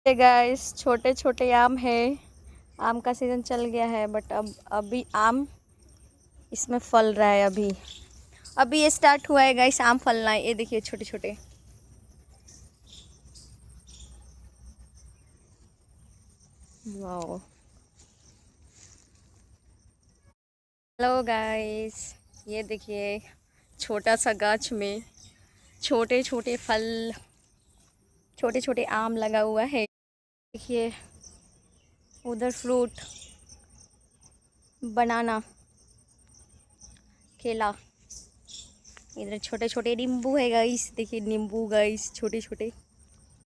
ये गाइस छोटे छोटे आम है। आम का सीज़न चल गया है बट अब अभी आम इसमें फल रहा है। अभी अभी ये स्टार्ट हुआ है गाइस आम फलना है। ये देखिए छोटे छोटे। वाओ। हेलो गाइस, ये देखिए छोटा सा गाछ में छोटे छोटे फल, छोटे छोटे आम लगा हुआ है। देखिए उधर फ्रूट, बनाना, केला। इधर छोटे छोटे नींबू है गाइस। देखिए नींबू गाइस छोटे छोटे।